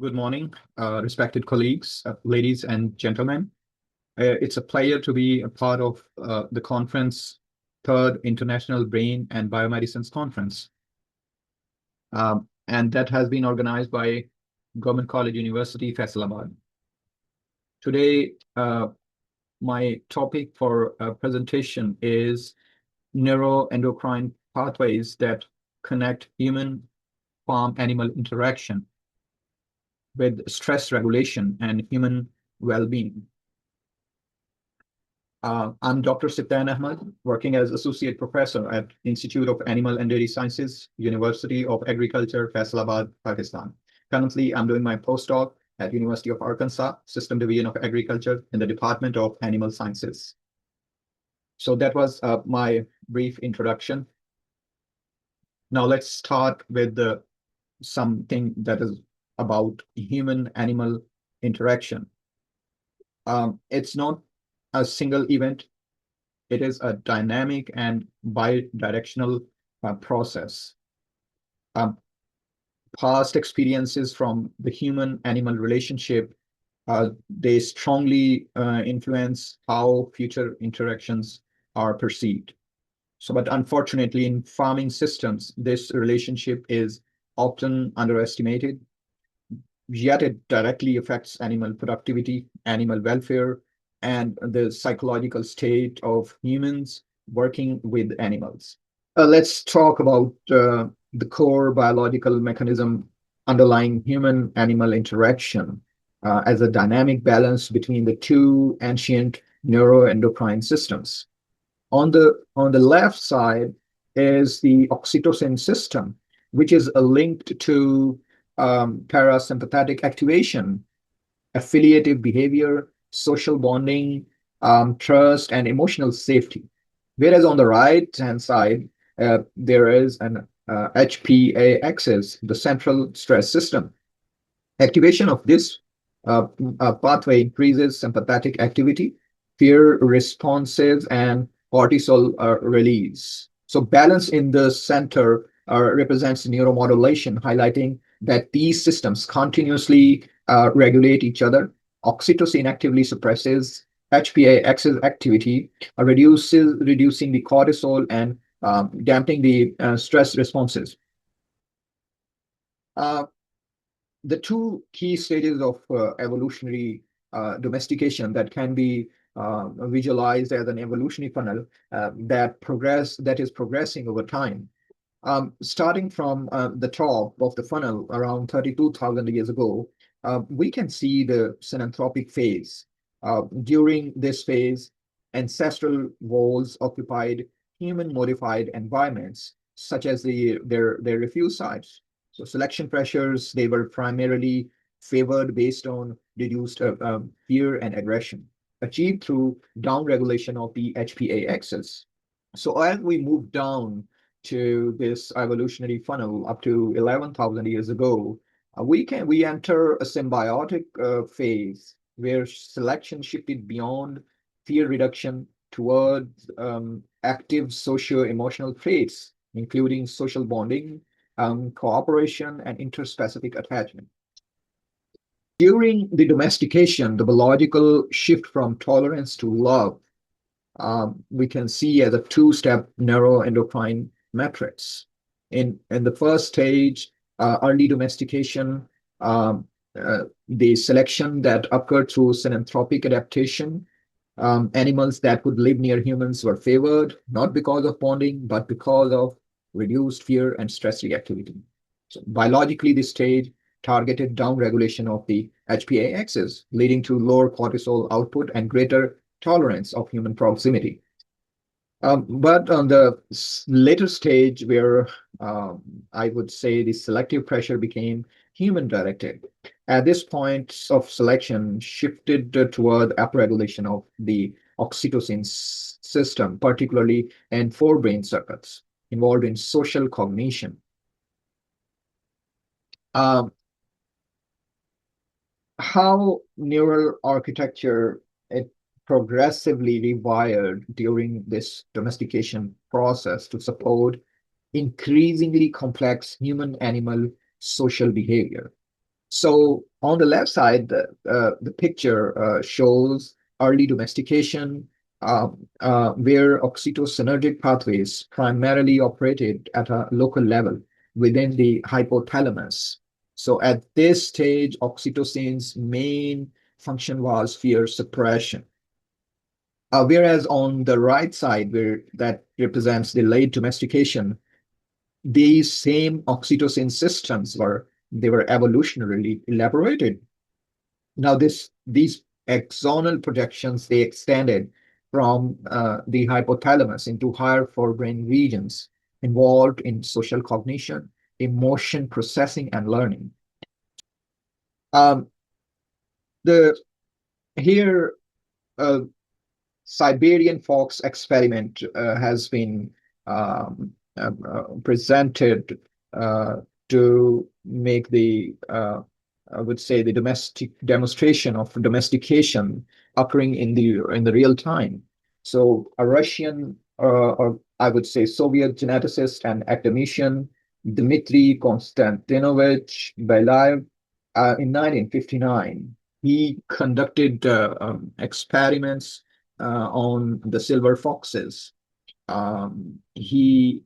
Good morning, respected colleagues, ladies and gentlemen. It's a pleasure to be a part of the conference, Third International Brain and Biomedicines Conference. And that has been organized by Government College University, Faisalabad. Today, my topic for presentation is neuroendocrine pathways that connect human-farm-animal interaction with stress regulation and human well-being. I'm Dr. Sibtain Ahmad, working as Associate Professor at Institute of Animal and Dairy Sciences, University of Agriculture, Faisalabad, Pakistan. Currently, I'm doing my postdoc at University of Arkansas, System Division of Agriculture in the Department of Animal Sciences. So that was my brief introduction. Now let's start with something that is about human-animal interaction. It's not a single event. It is a dynamic and bidirectional process. Past experiences from the human-animal relationship, they strongly influence how future interactions are perceived. So, but unfortunately, in farming systems, this relationship is often underestimated, yet it directly affects animal productivity, animal welfare, and the psychological state of humans working with animals. Let's talk about the core biological mechanism underlying human-animal interaction as a dynamic balance between the two ancient neuroendocrine systems. On the left side is the oxytocin system, which is linked to parasympathetic activation, affiliative behavior, social bonding, trust, and emotional safety. Whereas on the right-hand side, there is an HPA axis, the central stress system. Activation of this pathway increases sympathetic activity, fear responses, and cortisol release. So balance in the center represents neuromodulation, highlighting that these systems continuously regulate each other. Oxytocin actively suppresses HPA axis activity, reducing the cortisol and dampening the stress responses. The two key stages of evolutionary domestication that can be visualized as an evolutionary funnel that is progressing over time. Starting from the top of the funnel around 32,000 years ago, we can see the synanthropic phase. During this phase, ancestral wolves occupied human-modified environments, such as their refuge sites. So selection pressures, they were primarily favored based on reduced fear and aggression, achieved through downregulation of the HPA axis. So as we move down to this evolutionary funnel up to 11,000 years ago, we enter a symbiotic phase where selection shifted beyond fear reduction towards active socio-emotional traits, including social bonding, cooperation, and interspecific attachment. During the domestication, the biological shift from tolerance to love, we can see as a two-step neuroendocrine matrix. In the first stage, early domestication, the selection that occurred through synanthropic adaptation, animals that would live near humans were favored, not because of bonding, but because of reduced fear and stress reactivity. So biologically, this stage targeted downregulation of the HPA axis, leading to lower cortisol output and greater tolerance of human proximity. But on the later stage, where I would say the selective pressure became human-directed, at this point of selection shifted toward upregulation of the oxytocin system, particularly in forebrain circuits involved in social cognition. How neural architecture it progressively rewired during this domestication process to support increasingly complex human-animal social behavior. So on the left side, the picture shows early domestication, where oxytocinergic pathways primarily operated at a local level within the hypothalamus. So at this stage, oxytocin's main function was fear suppression. Whereas on the right side, where that represents the late domestication, these same oxytocin systems were evolutionarily elaborated. Now these axonal projections, they extended from the hypothalamus into higher forebrain regions involved in social cognition, emotion processing, and learning. Um, the here Siberian fox experiment has been presented uh, to make I would say, the domestic demonstration of domestication occurring in the real time. So a Russian, or I would say Soviet geneticist and academician, Dmitry Konstantinovich Belayev, in 1959, he conducted experiments on the silver foxes. He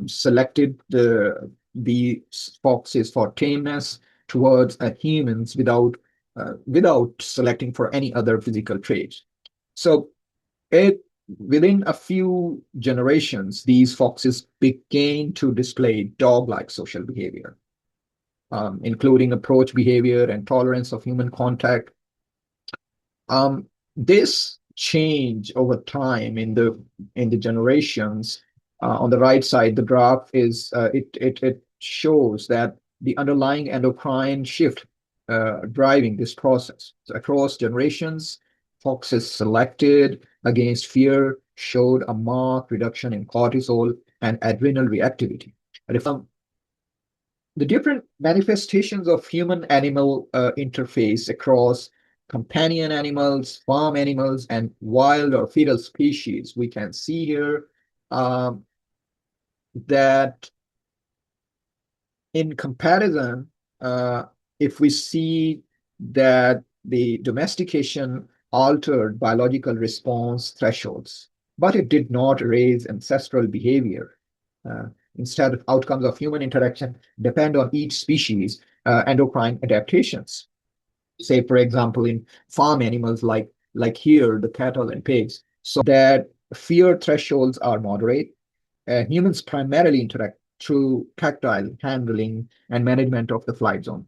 selected the foxes for tameness towards humans without selecting for any other physical traits. So it within a few generations, these foxes began to display dog-like social behavior, including approach behavior and tolerance of human contact. This change over time in the generations, on the right side, the graph is it shows that the underlying endocrine shift driving this process. So across generations, foxes selected against fear showed a marked reduction in cortisol and adrenal reactivity. The different manifestations of human-animal interface across companion animals, farm animals, and wild or feral species, we can see here um, that in comparison, uh, if we see that the domestication altered biological response thresholds, but it did not raise ancestral behavior. Uh, Instead, outcomes of human interaction depend on each species' endocrine adaptations. Say, for example, in farm animals like here, the cattle and pigs, so that fear thresholds are moderate. Humans primarily interact through tactile handling and management of the flight zone.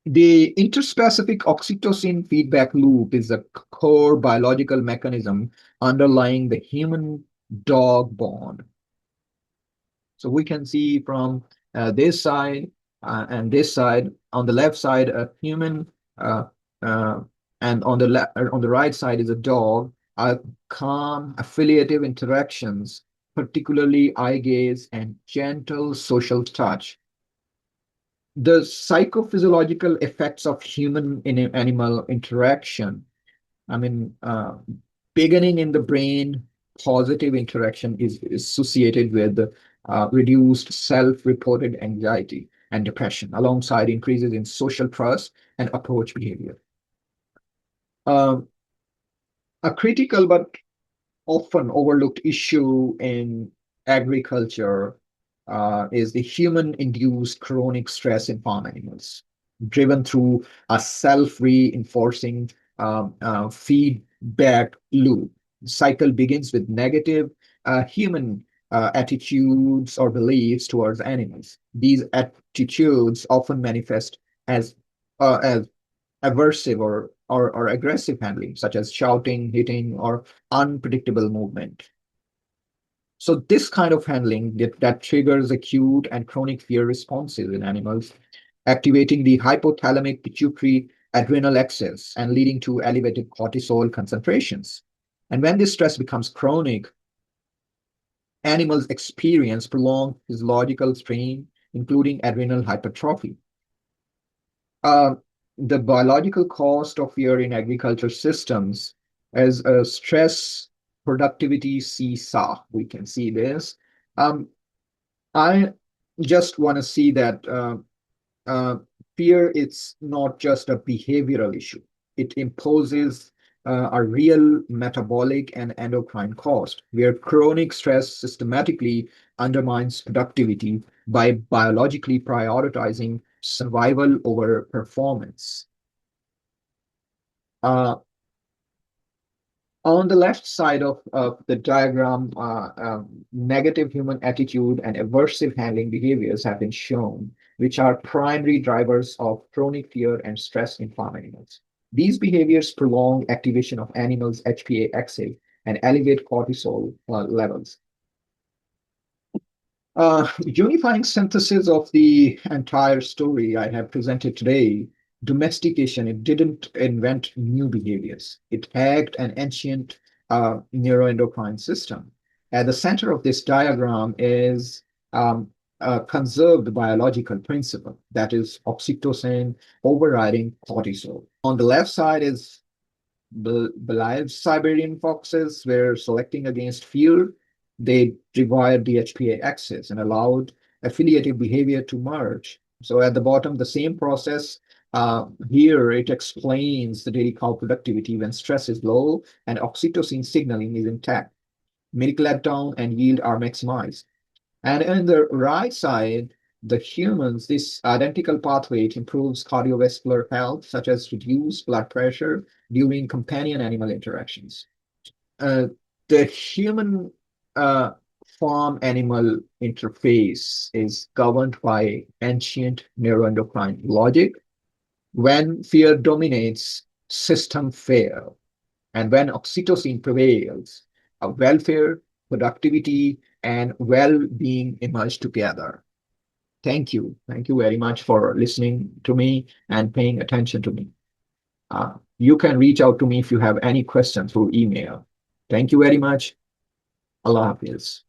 The interspecific oxytocin feedback loop is a core biological mechanism underlying the human-dog bond. So we can see from this side and this side. On the left side, a human, uh, uh, and on the right side is a dog. Calm, affiliative interactions, particularly eye gaze and gentle social touch. The psychophysiological effects of human animal interaction, I mean, beginning in the brain, positive interaction is associated with reduced self-reported anxiety and depression, alongside increases in social trust and approach behavior. Um, a critical but often overlooked issue in agriculture is the human-induced chronic stress in farm animals, driven through a self-reinforcing feedback loop. The cycle begins with negative human attitudes or beliefs towards animals. These attitudes often manifest as aversive or aggressive handling, such as shouting, hitting, or unpredictable movement. So this kind of handling that triggers acute and chronic fear responses in animals, activating the hypothalamic pituitary adrenal axis and leading to elevated cortisol concentrations. And when this stress becomes chronic, animals experience prolonged physiological strain, including adrenal hypertrophy. Uh, the biological cost of fear in agriculture systems as a stress productivity seesaw. We can see this. I just want to see that fear is not just a behavioral issue. It imposes a real metabolic and endocrine cost, where chronic stress systematically undermines productivity by biologically prioritizing survival over performance. Uh, On the left side of the diagram, negative human attitude and aversive handling behaviors have been shown, which are primary drivers of chronic fear and stress in farm animals. These behaviors prolong activation of animals' HPA axis and elevate cortisol levels. Unifying synthesis of the entire story I have presented today, domestication, it didn't invent new behaviors. It hacked an ancient neuroendocrine system. At the center of this diagram is a conserved biological principle, that is oxytocin overriding cortisol. On the left side is Believed Siberian foxes were selecting against fear. They divided the HPA axis and allowed affiliative behavior to merge. So at the bottom, the same process. Here, it explains the daily cow productivity when stress is low and oxytocin signaling is intact. Milk letdown and yield are maximized. And on the right side, the humans, this identical pathway, it improves cardiovascular health, such as reduced blood pressure during companion animal interactions. Uh, the human uh, farm animal interface is governed by ancient neuroendocrine logic. When fear dominates, system fail. And when oxytocin prevails, welfare, productivity, and well-being emerge together. Thank you. Thank you very much for listening to me and paying attention to me. You can reach out to me if you have any questions through email. Thank you very much. Allah Hafiz.